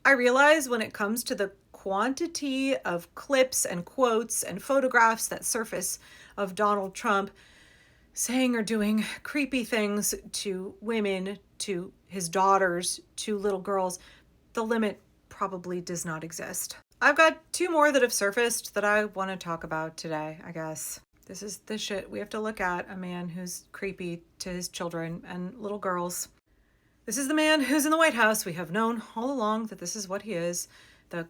I realize when it comes to the quantity of clips and quotes and photographs that surface of Donald Trump saying or doing creepy things to women, to his daughters, to little girls, the limit probably does not exist. I've got two more that have surfaced that I want to talk about today, I guess. This is the shit we have to look at, a man who's creepy to his children and little girls. This is the man who's in the White House. We have known all along that this is what he is. The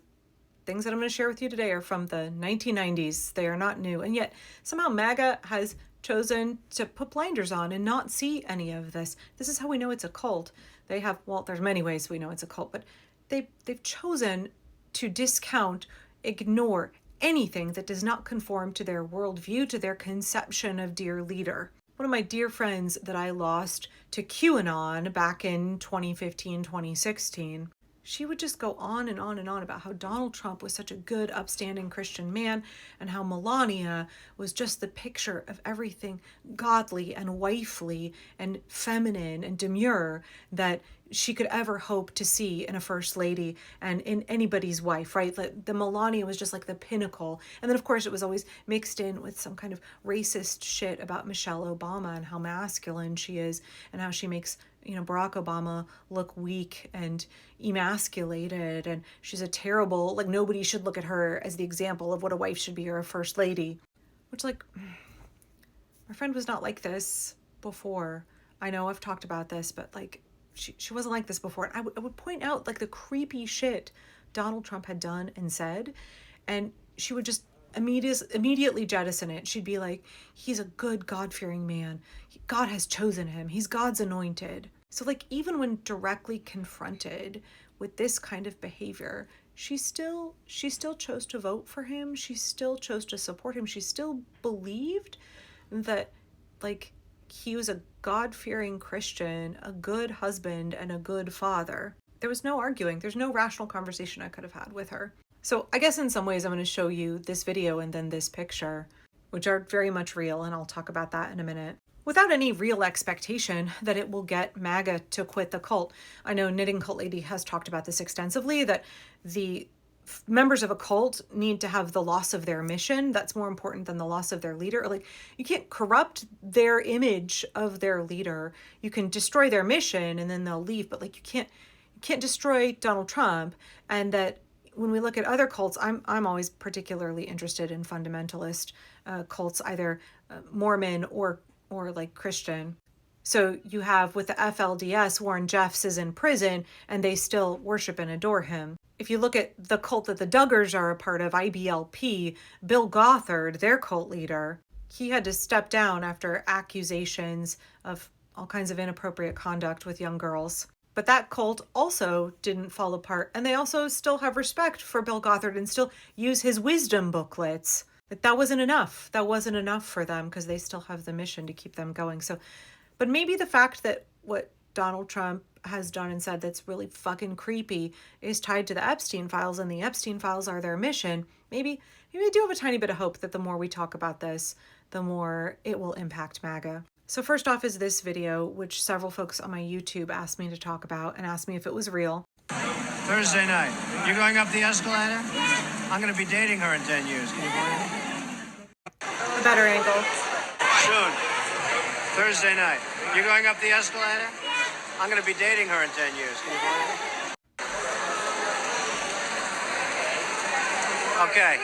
things that I'm going to share with you today are from the 1990s. They are not new. And yet somehow MAGA has chosen to put blinders on and not see any of this. This is how we know it's a cult. They have, well, there's many ways we know it's a cult, but they've chosen to discount, ignore anything that does not conform to their worldview, to their conception of dear leader. One of my dear friends that I lost to QAnon back in 2015, 2016, she would just go on and on and on about how Donald Trump was such a good, upstanding Christian man and how Melania was just the picture of everything godly and wifely and feminine and demure that she could ever hope to see in a first lady and in anybody's wife, right? The Melania was just like the pinnacle. And then, of course, it was always mixed in with some kind of racist shit about Michelle Obama and how masculine she is and how she makes, Barack Obama look weak and emasculated, and she's a terrible, like, nobody should look at her as the example of what a wife should be or a first lady, which, like, my friend was not like this before. I know I've talked about this, but, like, she wasn't like this before. And I would point out, like, the creepy shit Donald Trump had done and said, and she would just immediately jettison it. She'd be like, he's a good, God-fearing man. God has chosen him. He's God's anointed. So, like, even when directly confronted with this kind of behavior, she still chose to vote for him. She still chose to support him. She still believed that, like, he was a God-fearing Christian, a good husband, and a good father. There was no arguing. There's no rational conversation I could have had with her. So I guess in some ways I'm going to show you this video and then this picture, which are very much real, and I'll talk about that in a minute, without any real expectation that it will get MAGA to quit the cult. I know Knitting Cult Lady has talked about this extensively, that the members of a cult need to have the loss of their mission. That's more important than the loss of their leader. Like, you can't corrupt their image of their leader. You can destroy their mission and then they'll leave, but, like, you can't destroy Donald Trump. And that when we look at other cults, I'm always particularly interested in fundamentalist cults, either Mormon or like Christian. So you have, with the FLDS, Warren Jeffs is in prison and they still worship and adore him. If you look at the cult that the Duggars are a part of, IBLP, Bill Gothard, their cult leader, he had to step down after accusations of all kinds of inappropriate conduct with young girls. But that cult also didn't fall apart, and they also still have respect for Bill Gothard and still use his wisdom booklets. But that wasn't enough. That wasn't enough for them because they still have the mission to keep them going. So, but maybe the fact that what Donald Trump has done and said that's really fucking creepy is tied to the Epstein files, and the Epstein files are their mission. Maybe I do have a tiny bit of hope that the more we talk about this, the more it will impact MAGA. So first off is this video, which several folks on my YouTube asked me to talk about and asked me if it was real. Thursday night. You going up the escalator? I'm going to be dating her in 10 years. Can you believe it? A better angle. Soon. Thursday night. You going up the escalator? I'm going to be dating her in 10 years. Can you believe it? Okay.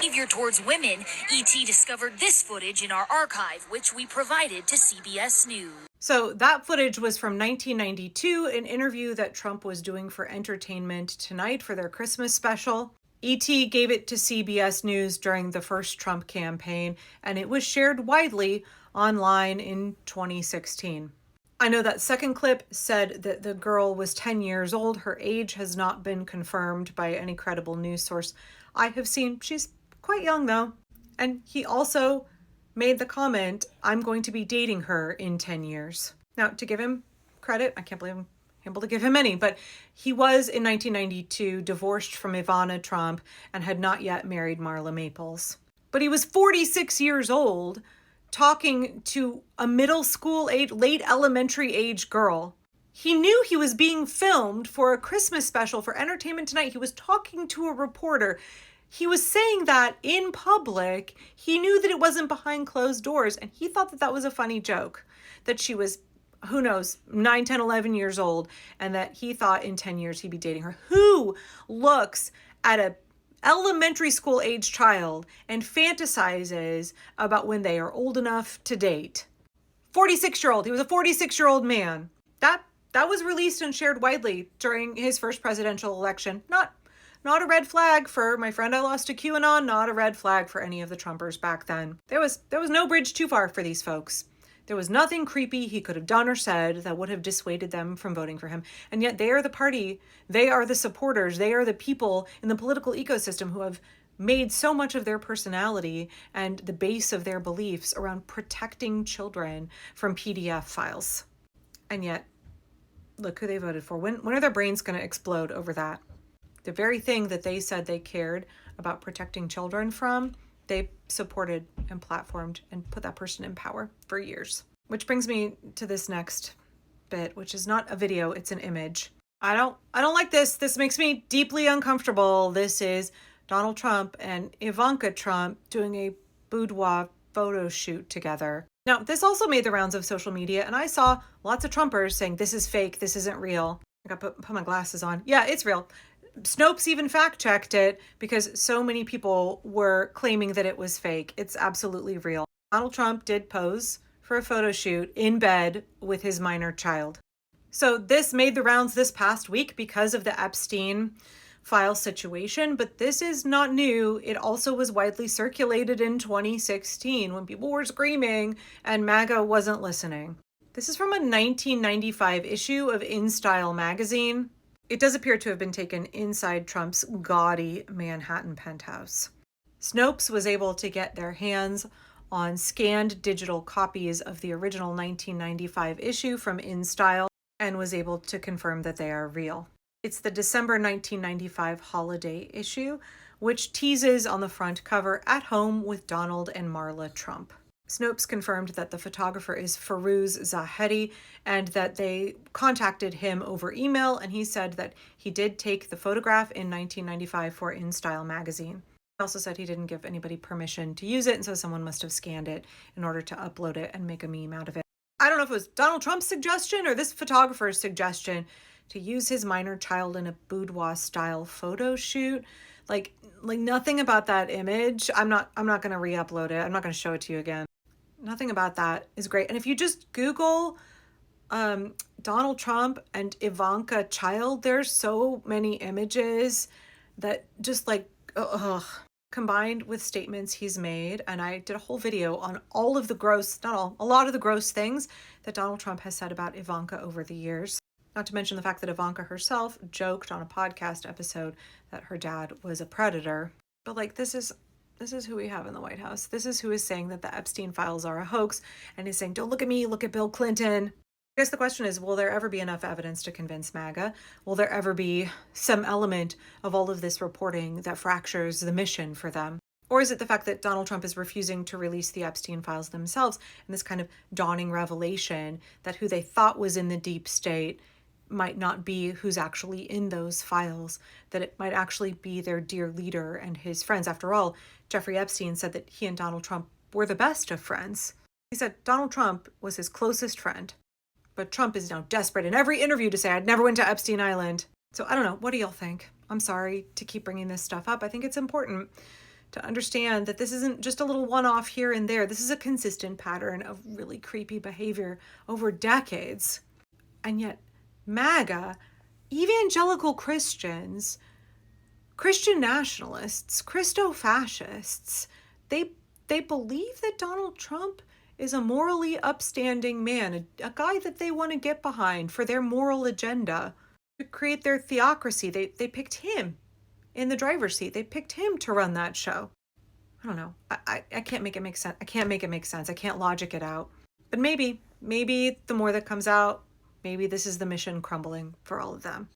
Behavior towards women, ET discovered this footage in our archive, which we provided to CBS News. So that footage was from 1992, an interview that Trump was doing for Entertainment Tonight for their Christmas special. ET gave it to CBS News during the first Trump campaign, and it was shared widely online in 2016. I know that second clip said that the girl was 10 years old. Her age has not been confirmed by any credible news source I have seen. She's quite young, though. And he also made the comment, I'm going to be dating her in 10 years. Now, to give him credit, I can't believe I'm able to give him any, but he was in 1992 divorced from Ivana Trump and had not yet married Marla Maples. But he was 46 years old talking to a middle school age, late elementary age girl. He knew he was being filmed for a Christmas special for Entertainment Tonight. He was talking to a reporter. He was saying that in public. He knew that it wasn't behind closed doors, and he thought that that was a funny joke, that she was, who knows, 9, 10, 11 years old, and that he thought in 10 years he'd be dating her. Who looks at a elementary school age child and fantasizes about when they are old enough to date? 46-year-old. He was a 46-year-old man. That was released and shared widely during his first presidential election. Not a red flag for my friend I lost to QAnon, not a red flag for any of the Trumpers back then. There was no bridge too far for these folks. There was nothing creepy he could have done or said that would have dissuaded them from voting for him. And yet they are the party, they are the supporters, they are the people in the political ecosystem who have made so much of their personality and the base of their beliefs around protecting children from PDF files. And yet, look who they voted for. When are their brains going to explode over that? The very thing that they said they cared about protecting children from, they supported and platformed and put that person in power for years. Which brings me to this next bit, which is not a video, it's an image. I don't like this. This makes me deeply uncomfortable. This is Donald Trump and Ivanka Trump doing a boudoir photo shoot together. Now, this also made the rounds of social media, and I saw lots of Trumpers saying, this is fake, this isn't real. I got to put my glasses on. Yeah, it's real. Snopes even fact-checked it because so many people were claiming that it was fake. It's absolutely real. Donald Trump did pose for a photo shoot in bed with his minor child. So this made the rounds this past week because of the Epstein file situation, but this is not new. It also was widely circulated in 2016 when people were screaming and MAGA wasn't listening. This is from a 1995 issue of InStyle magazine. It does appear to have been taken inside Trump's gaudy Manhattan penthouse. Snopes was able to get their hands on scanned digital copies of the original 1995 issue from InStyle and was able to confirm that they are real. It's the December 1995 holiday issue, which teases on the front cover "At Home with Donald and Marla Trump." Snopes confirmed that the photographer is Firuz Zahedi and that they contacted him over email, and he said that he did take the photograph in 1995 for InStyle magazine. He also said he didn't give anybody permission to use it, and so someone must have scanned it in order to upload it and make a meme out of it. I don't know if it was Donald Trump's suggestion or this photographer's suggestion to use his minor child in a boudoir style photo shoot. Like nothing about that image. I'm not going to re-upload it. I'm not going to show it to you again. Nothing about that is great. And if you just Google Donald Trump and Ivanka child, there's so many images that just combined with statements he's made. And I did a whole video on all of the gross, not all, a lot of the gross things that Donald Trump has said about Ivanka over the years. Not to mention the fact that Ivanka herself joked on a podcast episode that her dad was a predator. But this is who we have in the White House. This is who is saying that the Epstein files are a hoax and is saying, don't look at me, look at Bill Clinton. I guess the question is, will there ever be enough evidence to convince MAGA? Will there ever be some element of all of this reporting that fractures the mission for them? Or is it the fact that Donald Trump is refusing to release the Epstein files themselves and this kind of dawning revelation that who they thought was in the deep state might not be who's actually in those files, that it might actually be their dear leader and his friends. After all, Jeffrey Epstein said that he and Donald Trump were the best of friends. He said Donald Trump was his closest friend. But Trump is now desperate in every interview to say, I'd never went to Epstein Island. So I don't know. What do y'all think? I'm sorry to keep bringing this stuff up. I think it's important to understand that this isn't just a little one-off here and there. This is a consistent pattern of really creepy behavior over decades. And yet MAGA, evangelical Christians, Christian nationalists, Christo-fascists, they believe that Donald Trump is a morally upstanding man, a guy that they want to get behind for their moral agenda to create their theocracy. They picked him in the driver's seat. They picked him to run that show. I don't know. I can't make it make sense. I can't make it make sense. I can't logic it out. But maybe the more that comes out, maybe this is the mission crumbling for all of them.